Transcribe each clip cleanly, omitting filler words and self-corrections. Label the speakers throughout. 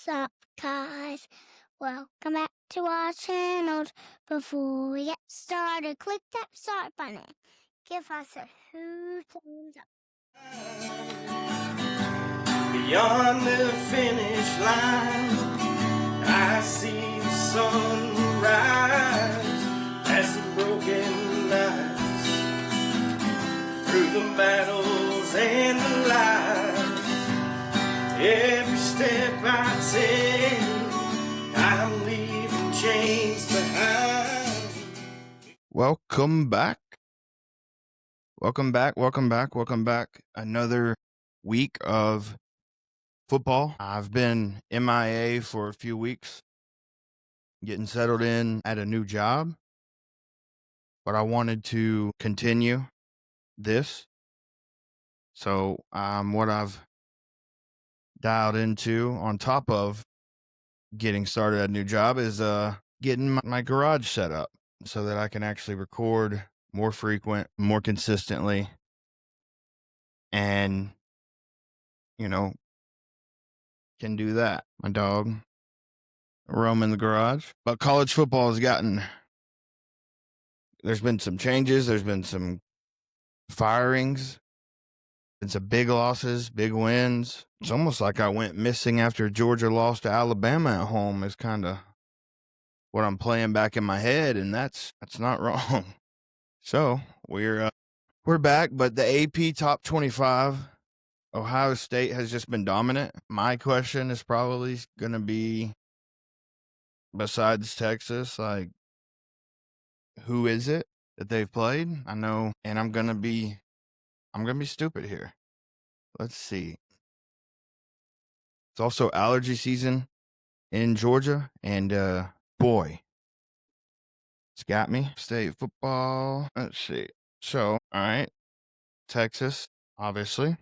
Speaker 1: Sup, guys? Welcome back to our channel. Before we get started, click that start button. Give us a huge thumbs up.
Speaker 2: Beyond the finish line, I see the sun rise past the broken nights, through the battles and the lies. Every step I take, I'm leaving chains behind.
Speaker 3: Welcome back. Welcome back. Another week of football. I've been MIA for a few weeks, getting settled in at a new job, but I wanted to continue this. So what I've dialed into on top of getting started at a new job is getting my garage set up so that I can actually record more frequent, more consistently, and can do that. My dog roaming the garage. But college football there's been some changes, there's been some firings, and some big losses, big wins. It's almost like I went missing after Georgia lost to Alabama at home is kind of what I'm playing back in my head, and that's not wrong. So we're back, but the AP top 25, Ohio State has just been dominant. My question is probably going to be, besides Texas, like, who is it that they've played? I know, and I'm gonna be stupid here. Let's see. It's also allergy season in Georgia, and boy, it's got me. State football. Let's see. So, all right, Texas, obviously.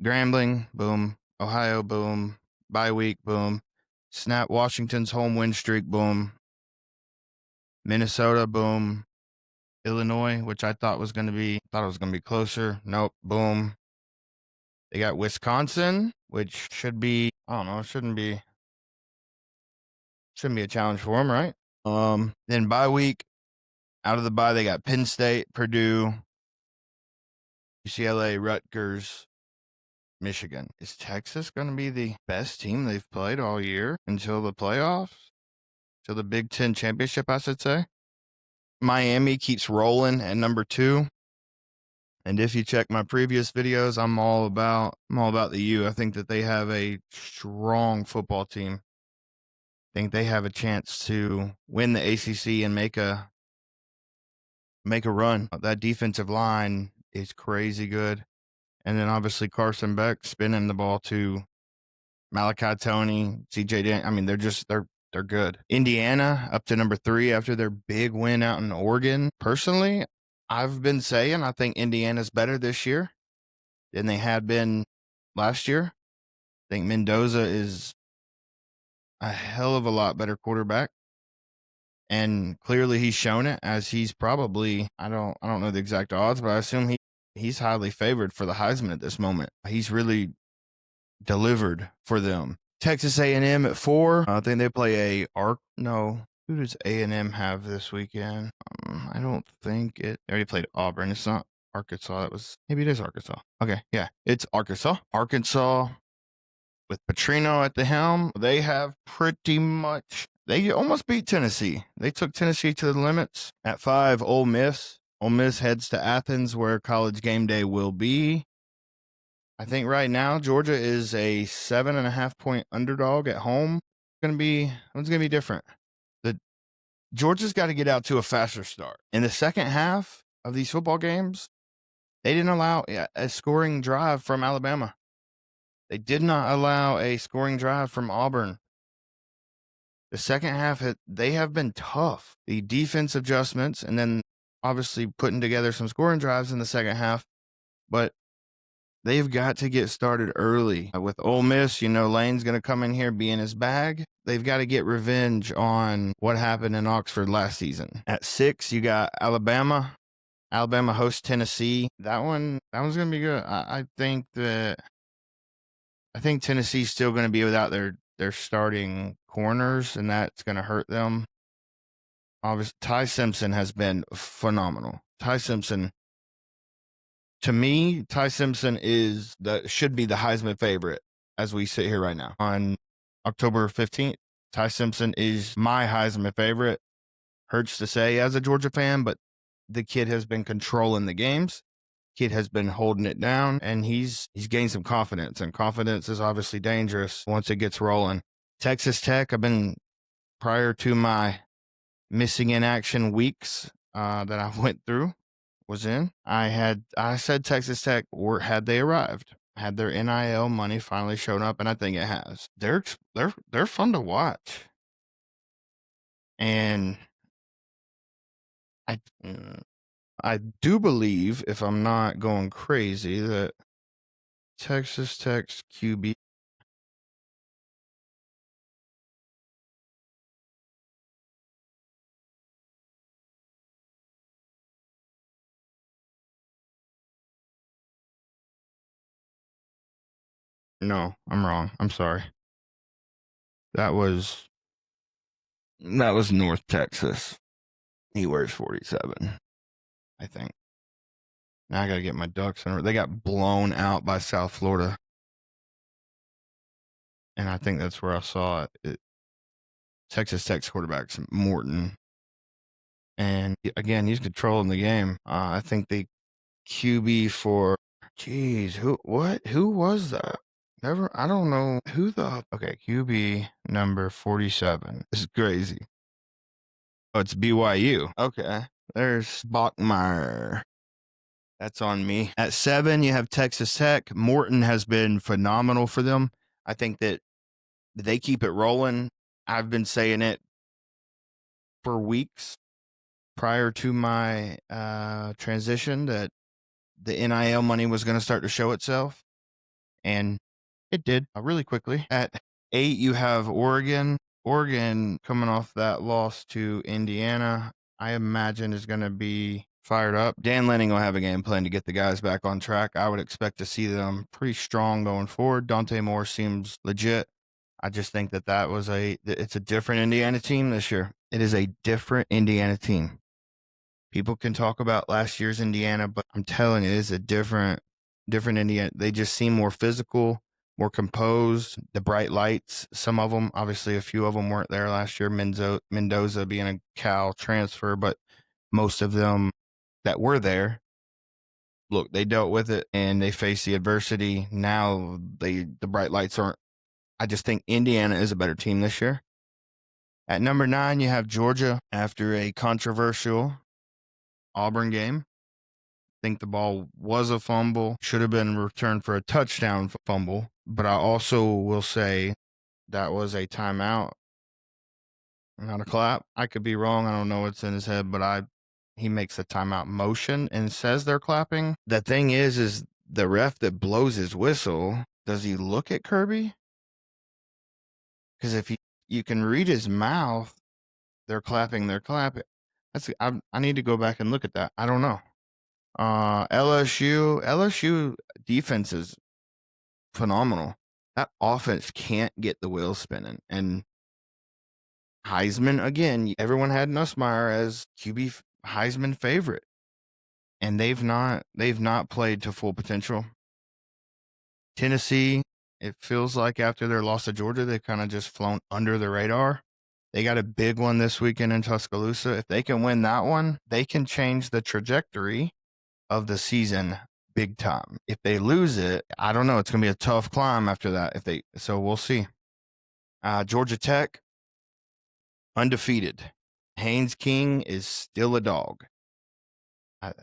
Speaker 3: Grambling, boom. Ohio, boom. Bye week, boom. Snap Washington's home win streak, boom. Minnesota, boom. Illinois, which I thought was going to be closer. Nope, boom. They got Wisconsin, which should be, I don't know, shouldn't be a challenge for them, right? Then bye week, out of the bye, they got Penn State, Purdue, UCLA, Rutgers, Michigan. Is Texas going to be the best team they've played all year until the playoffs? Till the Big Ten championship, I should say. Miami keeps rolling at number 2. And if you check my previous videos, I'm all about the U. I think that they have a strong football team. I think they have a chance to win the ACC and make a run. That defensive line is crazy good. And then obviously Carson Beck spinning the ball to Malachi Toney, CJ. I mean, they're good. Indiana up to number 3 after their big win out in Oregon. Personally, I've been saying I think Indiana's better this year than they had been last year. I think Mendoza is a hell of a lot better quarterback. And clearly he's shown it, as he's probably, I don't know the exact odds, but I assume he's highly favored for the Heisman at this moment. He's really delivered for them. Texas A&M at 4. I think they play who does A&M have this weekend? I don't think they already played Auburn. It's not Arkansas. Maybe it is Arkansas. Okay, yeah, it's Arkansas. Arkansas with Petrino at the helm. They have they almost beat Tennessee. They took Tennessee to the limits. At 5, Ole Miss. Ole Miss heads to Athens, where College Game Day will be. I think right now Georgia is a 7.5 point underdog at home. It's gonna be different. Georgia's got to get out to a faster start. In the second half of these football games, they didn't allow a scoring drive from Alabama. They did not allow a scoring drive from Auburn. The second half, they have been tough. The defense adjustments, and then obviously putting together some scoring drives in the second half. But they've got to get started early. With Ole Miss, Lane's going to come in here, be in his bag. They've got to get revenge on what happened in Oxford last season. At 6, you got Alabama. Alabama hosts Tennessee. That one's going to be good. I think that I think Tennessee's still going to be without their starting corners, and that's going to hurt them. Obviously, Ty Simpson has been phenomenal. Ty Simpson, to me, Ty Simpson should be the Heisman favorite as we sit here right now. On October 15th, Ty Simpson is my Heisman favorite. Hurts to say as a Georgia fan, but the kid has been controlling the games. Kid has been holding it down, and he's gained some confidence, and confidence is obviously dangerous once it gets rolling. Texas Tech, prior to my missing in action weeks that I went through, I said Texas Tech had they arrived, had their NIL money finally shown up, and I think it has. They're fun to watch, and I do believe, if I'm not going crazy, that Texas Tech's QB. No, I'm wrong. I'm sorry. That was North Texas. He wears 47, I think. Now I got to get my ducks in order. They got blown out by South Florida. And I think that's where I saw it. Texas Tech's quarterback's Morton. And again, he's controlling the game. I think the QB for, who was that? I don't know who okay, QB number 47. This is crazy. Oh, it's BYU. Okay. There's Bachmeier. That's on me. At 7, you have Texas Tech. Morton has been phenomenal for them. I think that they keep it rolling. I've been saying it for weeks prior to my transition that the NIL money was going to start to show itself. And it did really quickly. At 8, you have Oregon. Oregon, coming off that loss to Indiana, I imagine is going to be fired up. Dan Lanning will have a game plan to get the guys back on track. I would expect to see them pretty strong going forward. Dante Moore seems legit. I just think that it's a different Indiana team this year. It is a different Indiana team. People can talk about last year's Indiana, but I'm telling you, it's a different Indiana. They just seem more physical, more composed. The bright lights, some of them, obviously a few of them weren't there last year. Mendoza being a Cal transfer, but most of them that were there, look, they dealt with it and they faced the adversity. Now the bright lights aren't. I just think Indiana is a better team this year. At number 9, you have Georgia after a controversial Auburn game. I think the ball was a fumble, should have been returned for a touchdown fumble, but I also will say that was a timeout, not a clap. I could be wrong. I don't know what's in his head, but he makes a timeout motion and says they're clapping. The thing is the ref that blows his whistle, does he look at Kirby? Because if you can read his mouth, they're clapping. I need to go back and look at that. I don't know. LSU defense is phenomenal. That offense can't get the wheels spinning. And Heisman, again, everyone had Nussmeier as QB Heisman favorite. And they've not played to full potential. Tennessee, it feels like after their loss to Georgia, they've kind of just flown under the radar. They got a big one this weekend in Tuscaloosa. If they can win that one, they can change the trajectory of the season big time. If they lose it, I don't know. It's going to be a tough climb after that. So we'll see. Georgia Tech, undefeated. Haynes King is still a dog.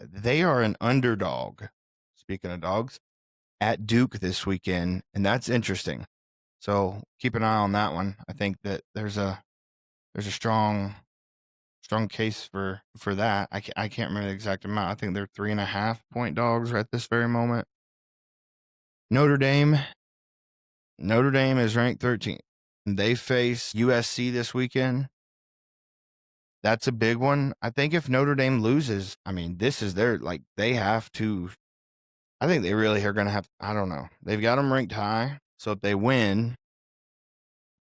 Speaker 3: They are an underdog, speaking of dogs, at Duke this weekend, and that's interesting. So keep an eye on that one. I think that there's a strong case for that. I can't remember the exact amount. I think they're 3.5-point dogs right this very moment. Notre Dame is ranked 13th. They face USC this weekend. That's a big one. I think if Notre Dame loses, this is they have to. I think they really are going to have. I don't know. They've got them ranked high, So if they win,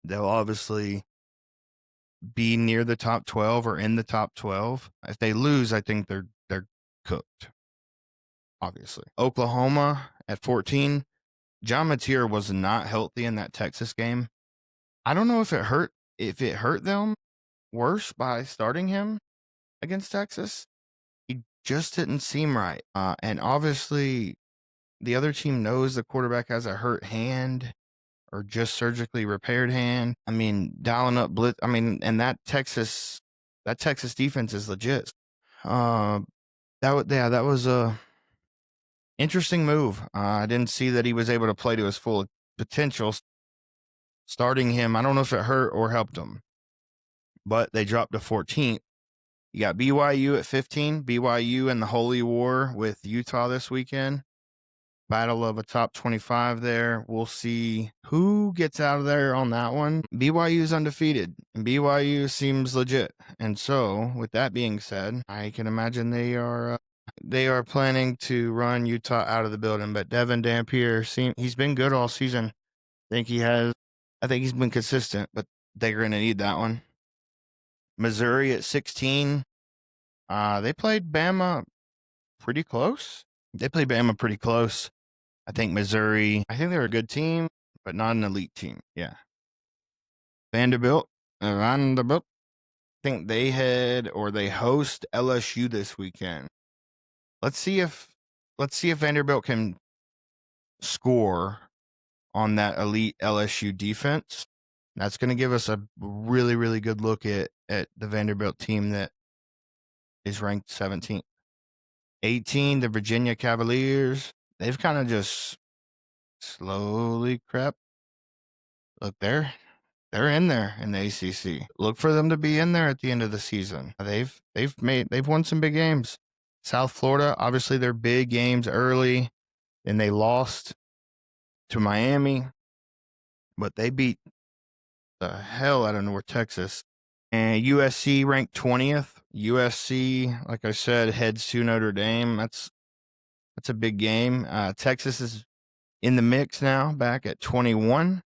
Speaker 3: they'll obviously be near the top 12 or in the top 12. If they lose, I think they're cooked. Obviously. Oklahoma at 14. John Mateer was not healthy in that Texas game. I don't know if it hurt them worse by starting him against Texas. He just didn't seem right. And obviously the other team knows the quarterback has a hurt hand or just surgically repaired hand. I mean, dialing up blitz. I mean, and that Texas defense is legit. That was a interesting move. I didn't see that he was able to play to his full potential. Starting him, I don't know if it hurt or helped him, but they dropped to 14th. You got BYU at 15. BYU in the Holy War with Utah this weekend. Battle of a top 25 there. We'll see who gets out of there on that one. BYU's undefeated. BYU seems legit. And so, with that being said, I can imagine they are planning to run Utah out of the building. But Devin Dampier, he's been good all season. I think he's been consistent, but they're going to need that one. Missouri at 16. They played Bama pretty close. I think Missouri, they're a good team, but not an elite team. Yeah. Vanderbilt. I think they host LSU this weekend. Let's see if Vanderbilt can score on that elite LSU defense. That's going to give us a really, really good look at the Vanderbilt team that is ranked 17th. 18, the Virginia Cavaliers. They've kind of just slowly crept. Look, they're in there in the ACC. Look for them to be in there at the end of the season. They've won some big games. South Florida, obviously their big games early, and they lost to Miami, but they beat the hell out of North Texas. And USC ranked 20th. USC, like I said, heads to Notre Dame. That's a big game. Texas is in the mix now, back at 21.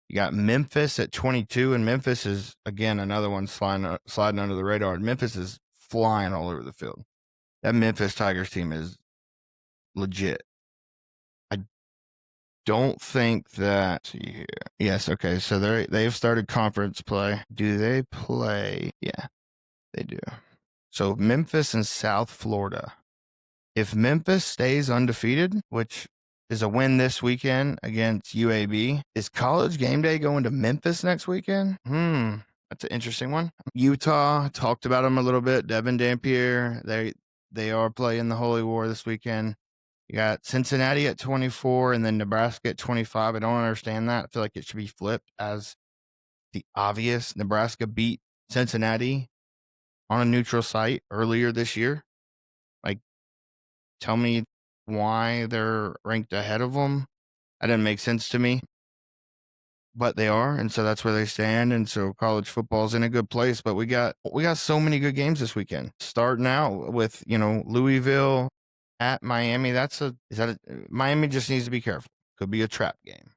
Speaker 3: You got Memphis at 22, and Memphis is, again, another one sliding under the radar. Memphis is flying all over the field. That Memphis Tigers team is legit. I don't think that. See here. Yes, okay. So they've started conference play. Do they play? Yeah, they do. So Memphis and South Florida. If Memphis stays undefeated, which is a win this weekend against UAB, is College Game Day going to Memphis next weekend? That's an interesting one. Utah, talked about them a little bit. Devin Dampier, they are playing the Holy War this weekend. You got Cincinnati at 24 and then Nebraska at 25. I don't understand that. I feel like it should be flipped as the obvious. Nebraska beat Cincinnati on a neutral site earlier this year. Like, tell me why they're ranked ahead of them. That didn't make sense to me. But they are, and so that's where they stand. And so college football's in a good place. But we got so many good games this weekend. Starting out with, Louisville at Miami. Miami just needs to be careful. Could be a trap game.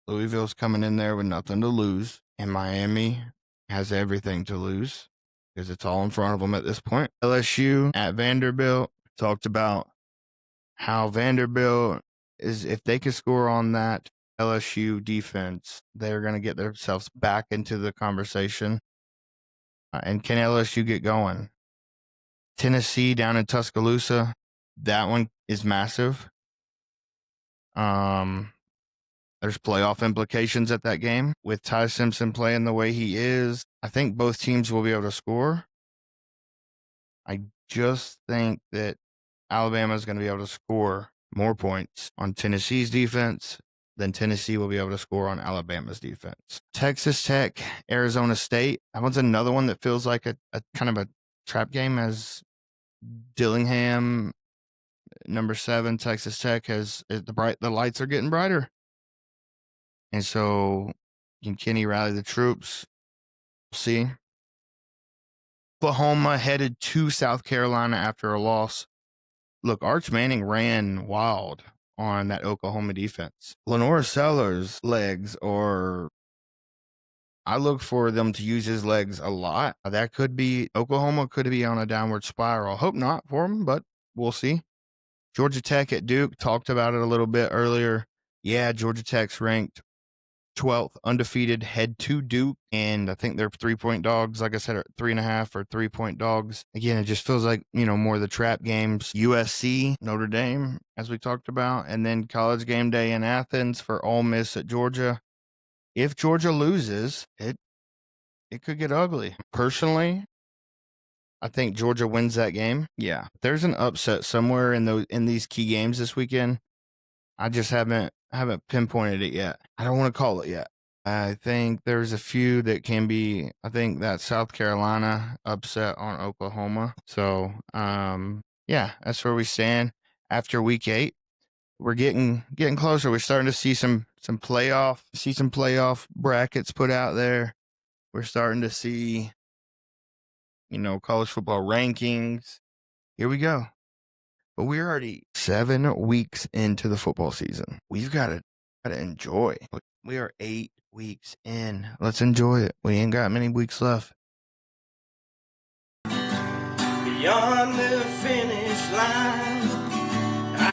Speaker 3: Louisville's coming in there with nothing to lose, and Miami has everything to lose because it's all in front of them at this point. LSU at Vanderbilt. Talked about how Vanderbilt is, if they could score on that LSU defense, they're going to get themselves back into the conversation. And can LSU get going? Tennessee down in Tuscaloosa, that one is massive. There's playoff implications at that game. With Ty Simpson playing the way he is, I think both teams will be able to score. I just think that Alabama is going to be able to score more points on Tennessee's defense than Tennessee will be able to score on Alabama's defense. Texas Tech, Arizona State. That one's another one that feels like a kind of a trap game, as Dillingham, number 7, Texas Tech the lights are getting brighter. And so can Kenny rally the troops? We'll see. Oklahoma headed to South Carolina after a loss. Look, Arch Manning ran wild on that Oklahoma defense. Lenore Sellers' legs, or I look for them to use his legs a lot. That could be Oklahoma could be on a downward spiral. Hope not for them, but we'll see. Georgia Tech at Duke, talked about it a little bit earlier. Yeah, Georgia Tech's ranked 12th, undefeated, head to Duke, and I think they're 3-point dogs. Like I said, 3.5 or 3-point dogs. Again, it just feels like, more of the trap games. USC, Notre Dame, as we talked about, and then College Game Day in Athens for Ole Miss at Georgia. If Georgia loses, it could get ugly. Personally, I think Georgia wins that game. Yeah, there's an upset somewhere in these key games this weekend. I just haven't pinpointed it yet. I don't want to call it yet. I think there's a few that can be. I think that South Carolina upset on Oklahoma. So, yeah, that's where we stand after week 8. We're getting closer. We're starting to see some playoff brackets put out there. We're starting to see, college football rankings. Here we go. But we're already 7 weeks into the football season. We've got to enjoy. We are 8 weeks in. Let's enjoy it. We ain't got many weeks left.
Speaker 2: Beyond the finish line,